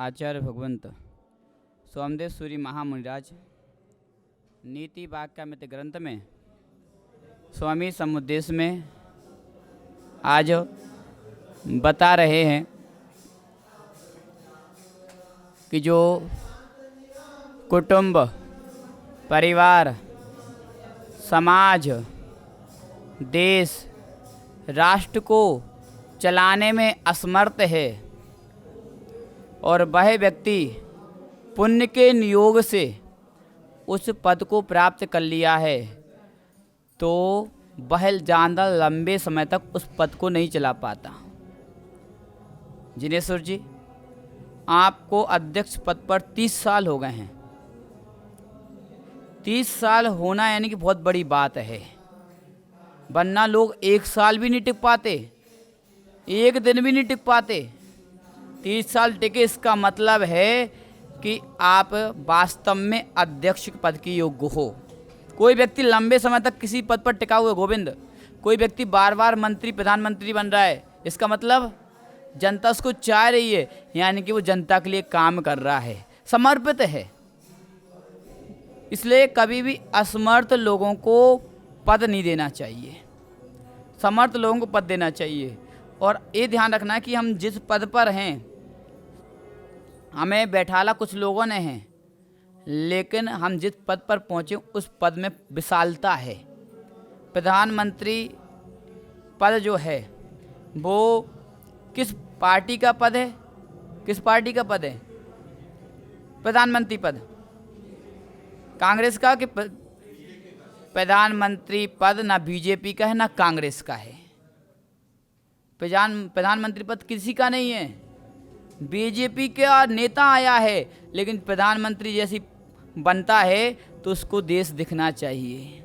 आचार्य भगवंत सोमदेव सूरी महामुनिराज नीति वाक्यामृत ग्रंथ में स्वामी समुद्देश्य में आज बता रहे हैं कि जो कुटुंब, परिवार, समाज, देश, राष्ट्र को चलाने में असमर्थ है और वह व्यक्ति पुण्य के नियोग से उस पद को प्राप्त कर लिया है तो वह ज़्यादा लंबे समय तक उस पद को नहीं चला पाता। जिनेश्वर जी, आपको अध्यक्ष पद पर 30 साल हो गए हैं। 30 साल होना यानी कि बहुत बड़ी बात है, वरना लोग 1 साल भी नहीं टिक पाते, 1 दिन भी नहीं टिक पाते। 30 साल टिके, इसका मतलब है कि आप वास्तव में अध्यक्ष पद के योग्य हो। कोई व्यक्ति लंबे समय तक किसी पद पर टिका हुआ, गोविंद, कोई व्यक्ति बार बार मंत्री, प्रधानमंत्री बन रहा है, इसका मतलब जनता उसको चाह रही है, यानी कि वो जनता के लिए काम कर रहा है, समर्पित है। इसलिए कभी भी असमर्थ लोगों को पद नहीं देना चाहिए, समर्थ लोगों को पद देना चाहिए। और ये ध्यान रखना कि हम जिस पद पर हैं, हमें बैठाला कुछ लोगों ने हैं, लेकिन हम जिस पद पर पहुँचे उस पद में विशालता है। प्रधानमंत्री पद जो है वो किस पार्टी का पद है? किस पार्टी का पद है प्रधानमंत्री पद? कांग्रेस का? कि प्रधानमंत्री पद ना बीजेपी का है ना कांग्रेस का है। प्रधानमंत्री पद किसी का नहीं है। बीजेपी का नेता आया है, लेकिन प्रधानमंत्री जैसी बनता है तो उसको देश दिखना चाहिए,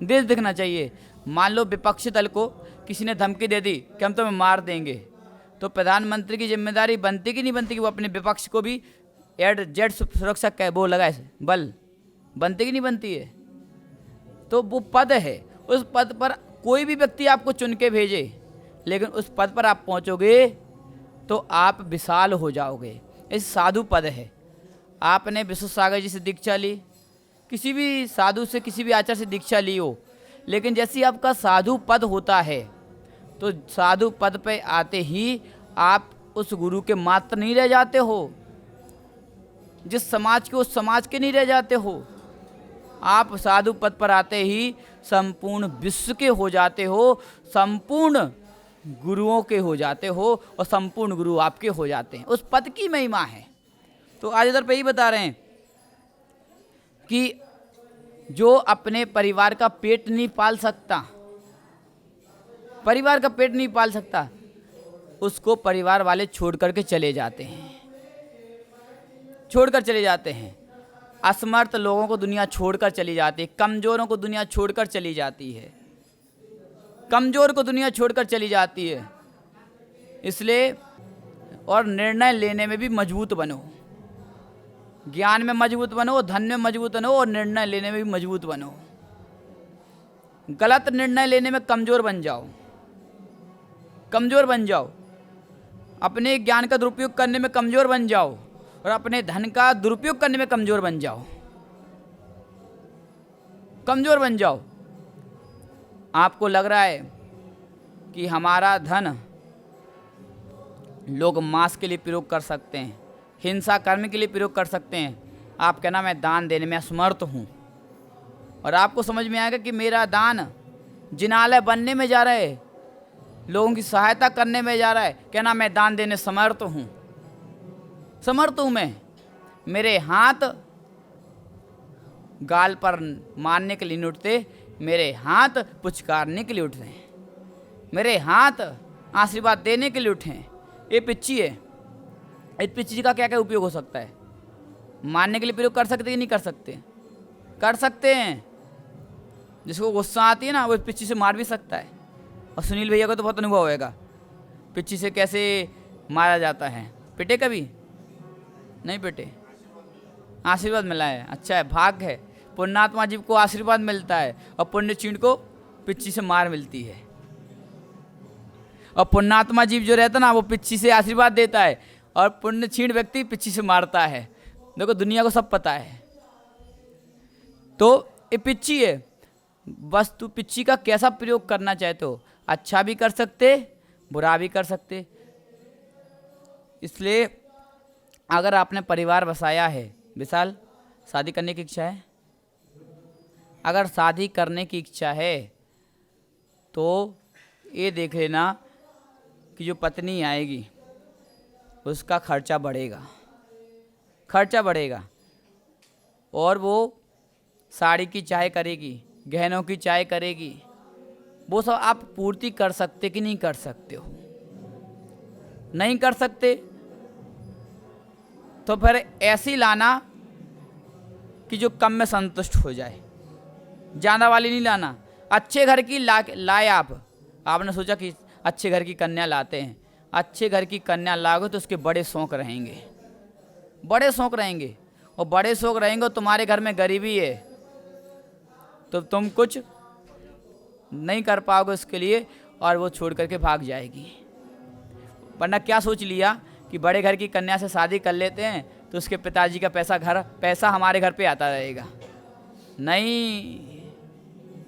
देश दिखना चाहिए। मान लो विपक्षी दल को किसी ने धमकी दे दी कि हम तुम्हें मार देंगे, तो प्रधानमंत्री की जिम्मेदारी बनती कि नहीं बनती कि वो अपने विपक्ष को भी जेड सुरक्षा का वो लगाए, बल बनती कि नहीं बनती है? तो वो पद है, उस पद पर कोई भी व्यक्ति आपको चुन के भेजे, लेकिन उस पद पर आप पहुंचोगे तो आप विशाल हो जाओगे। इस साधु पद है। आपने विश्व सागर जी से दीक्षा ली, किसी भी साधु से, किसी भी आचार्य से दीक्षा ली हो, लेकिन जैसे आपका साधु पद होता है तो साधु पद पे आते ही आप उस गुरु के मात्र नहीं रह जाते हो, जिस समाज के उस समाज के नहीं रह जाते हो। आप साधु पद पर आते ही संपूर्ण विश्व के हो जाते हो, संपूर्ण गुरुओं के हो जाते हो और संपूर्ण गुरु आपके हो जाते हैं। उस पद की महिमा है। तो आज इधर पे ही बता रहे हैं कि जो अपने परिवार का पेट नहीं पाल सकता, परिवार का पेट नहीं पाल सकता, उसको परिवार वाले छोड़ करके चले जाते हैं, छोड़कर चले जाते हैं। असमर्थ लोगों को दुनिया छोड़कर चली जाती है, कमज़ोरों को दुनिया छोड़कर चली जाती है, कमज़ोर को दुनिया छोड़कर चली जाती है। इसलिए और निर्णय लेने में भी मजबूत बनो, ज्ञान में मजबूत बनो, धन में मजबूत बनो और निर्णय लेने में भी मजबूत बनो। गलत निर्णय लेने में कमज़ोर बन जाओ, कमज़ोर बन जाओ। अपने ज्ञान का दुरुपयोग करने में कमज़ोर बन जाओ और अपने धन का दुरुपयोग करने में कमज़ोर बन जाओ, कमज़ोर बन जाओ। आपको लग रहा है कि हमारा धन लोग मांस के लिए प्रयोग कर सकते हैं, हिंसा कर्म के लिए प्रयोग कर सकते हैं। आप कहना मैं दान देने में असमर्थ हूँ, और आपको समझ में आएगा कि मेरा दान जिनालय बनने में जा रहा है, लोगों की सहायता करने में जा रहा है। कहना मैं दान देने समर्थ हूँ, समर्थ हूँ मैं। मेरे हाथ गाल पर मारने के लिए नहीं उठते, मेरे हाथ पुचकारने के लिए उठ रहे हैं, मेरे हाथ आशीर्वाद देने के लिए उठे हैं। ये पिच्ची है, इस पिच्ची का क्या क्या उपयोग हो सकता है? मारने के लिए प्रयोग कर सकते कि नहीं कर सकते? कर सकते हैं। जिसको गुस्सा आती है ना, वो पिच्ची से मार भी सकता है। और सुनील भैया को तो बहुत अनुभव होगा पिच्ची से कैसे मारा जाता है। पिटे कभी? नहीं पिटे, आशीर्वाद मिला है। अच्छा है, भाग्य है। पुण्यात्मा जीव को आशीर्वाद मिलता है और पुण्य चीड़ को पिच्ची से मार मिलती है। और पुण्यात्मा जीव जो रहता ना, वो पिच्ची से आशीर्वाद देता है और पुण्यक्षीण व्यक्ति पिच्ची से मारता है। देखो दुनिया को सब पता है। तो ये पिच्ची है, बस तू पिच्ची का कैसा प्रयोग करना चाहते हो, अच्छा भी कर सकते, बुरा भी कर सकते। इसलिए अगर आपने परिवार बसाया है, विशाल शादी करने की इच्छा है, अगर शादी करने की इच्छा है तो ये देख लेना कि जो पत्नी आएगी उसका खर्चा बढ़ेगा, खर्चा बढ़ेगा। और वो साड़ी की चाय करेगी, गहनों की चाय करेगी, वो सब आप पूर्ति कर सकते कि नहीं कर सकते हो? नहीं कर सकते तो फिर ऐसी लाना कि जो कम में संतुष्ट हो जाए, ज़्यादा वाली नहीं लाना। अच्छे घर की लाए आपने सोचा कि अच्छे घर की कन्या लाते हैं, अच्छे घर की कन्या लाओगे तो उसके बड़े शौक रहेंगे, बड़े शौक रहेंगे, और बड़े शौक रहेंगे और तुम्हारे घर में गरीबी है तो तुम कुछ नहीं कर पाओगे उसके लिए, और वो छोड़ करके भाग जाएगी। वरना क्या सोच लिया कि बड़े घर की कन्या से शादी कर लेते हैं तो उसके पिताजी का पैसा हमारे घर पे आता रहेगा।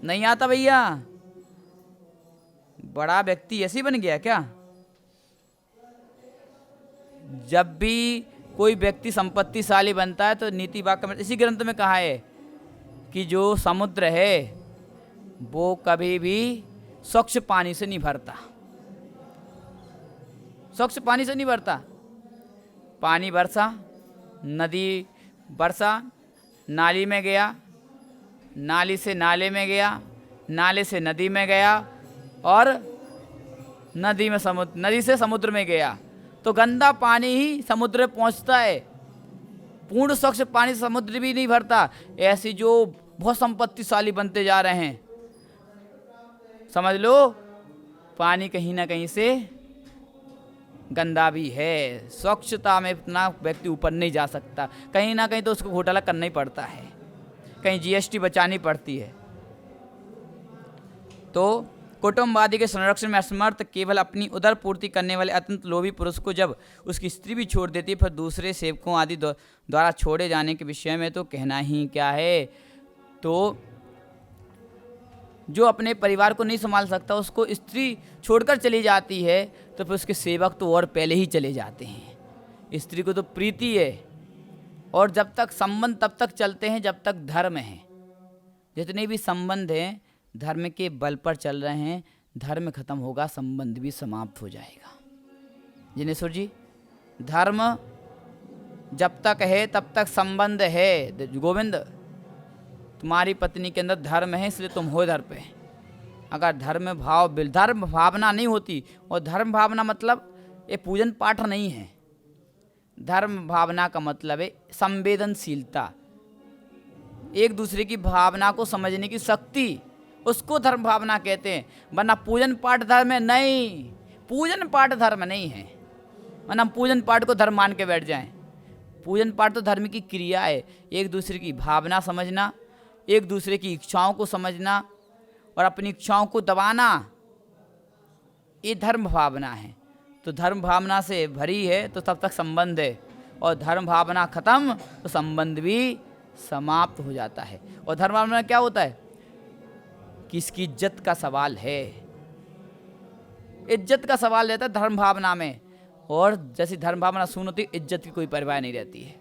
नहीं आता भैया। बड़ा व्यक्ति ऐसे ही बन गया क्या? जब भी कोई व्यक्ति संपत्तिशाली बनता है तो नीति वाक्य में इसी ग्रंथ में कहा है कि जो समुद्र है वो कभी भी स्वच्छ पानी से नहीं भरता, स्वच्छ पानी से नहीं भरता। पानी बरसा, नदी बरसा, नाली में गया, नाली से नाले में गया, नाले से नदी में गया, और नदी से समुद्र में गया, तो गंदा पानी ही समुद्र में पहुंचता है। पूर्ण स्वच्छ पानी से समुद्र भी नहीं भरता। ऐसी जो बहुत संपत्तिशाली बनते जा रहे हैं, समझ लो पानी कहीं ना कहीं से गंदा भी है। स्वच्छता में इतना व्यक्ति ऊपर नहीं जा सकता, कहीं ना कहीं तो उसको घोटाला करना ही पड़ता है, कहीं जीएसटी बचानी पड़ती है। तो कुटुंबवादी के संरक्षण में असमर्थ केवल अपनी उदर पूर्ति करने वाले अत्यंत लोभी पुरुष को जब उसकी स्त्री भी छोड़ देती है, फिर दूसरे सेवकों आदि द्वारा छोड़े जाने के विषय में तो कहना ही क्या है। तो जो अपने परिवार को नहीं संभाल सकता उसको स्त्री छोड़कर चली जाती है, तो फिर उसके सेवक तो और पहले ही चले जाते हैं। स्त्री को तो प्रीति है, और जब तक संबंध तब तक चलते हैं जब तक धर्म है। जितने भी संबंध हैं धर्म के बल पर चल रहे हैं, धर्म खत्म होगा संबंध भी समाप्त हो जाएगा। जिनेश्वर जी, धर्म जब तक है तब तक संबंध है। गोविंद, तुम्हारी पत्नी के अंदर धर्म है इसलिए तुम हो इधर पे। अगर धर्म भावना नहीं होती, और धर्म भावना मतलब ये पूजन पाठ नहीं है। धर्म भावना का मतलब है संवेदनशीलता, एक दूसरे की भावना को समझने की शक्ति, उसको धर्म भावना कहते हैं। वरना पूजन पाठ धर्म है नहीं, पूजन पाठ धर्म नहीं है। वरना हम पूजन पाठ को धर्म मान के बैठ जाएं। पूजन पाठ तो धर्म की क्रिया है। एक दूसरे की भावना समझना, एक दूसरे की इच्छाओं को समझना और अपनी इच्छाओं को दबाना, ये धर्म भावना है। तो धर्म भावना से भरी है तो तब तक संबंध है, और धर्म भावना खत्म तो संबंध भी समाप्त हो जाता है। और धर्म भावना क्या होता है कि इसकी इज्जत का सवाल है, इज्जत का सवाल रहता है धर्म भावना में। और जैसी धर्म भावना शून्य होती है, इज्जत की कोई परवाह नहीं रहती है।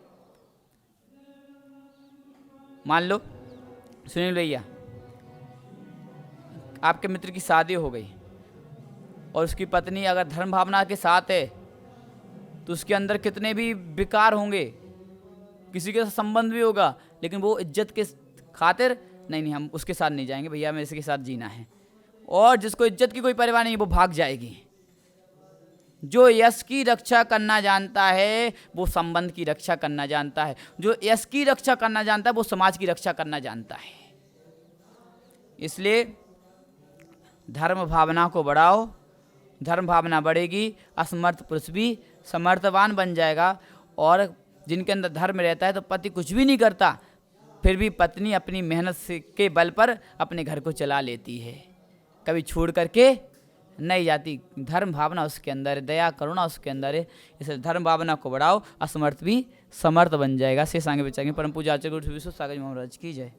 मान लो सुनील भैया, आपके मित्र की शादी हो गई और उसकी पत्नी अगर धर्म भावना के साथ है तो उसके अंदर कितने भी विकार होंगे, किसी के साथ संबंध भी होगा, लेकिन वो इज्जत के खातिर नहीं हम उसके साथ नहीं जाएंगे भैया, हमें इसके साथ जीना है। और जिसको इज्जत की कोई परवाह नहीं वो भाग जाएगी। जो यश की रक्षा करना जानता है वो संबंध की रक्षा करना जानता है, जो यश की रक्षा करना जानता है वो समाज की रक्षा करना जानता है। इसलिए धर्म भावना को बढ़ाओ, धर्म भावना बढ़ेगी, असमर्थ पुरुष भी समर्थवान बन जाएगा। और जिनके अंदर धर्म रहता है तो पति कुछ भी नहीं करता, फिर भी पत्नी अपनी मेहनत से के बल पर अपने घर को चला लेती है, कभी छोड़ करके नई जाति, धर्म भावना उसके अंदर है, दया करुणा उसके अंदर है, इसलिए धर्म भावना को बढ़ाओ, असमर्थ भी समर्थ बन जाएगा। शेष आगे बचाएंगे। परम पूजा आचार्य गुरु विश्व सागर महाराज की जय।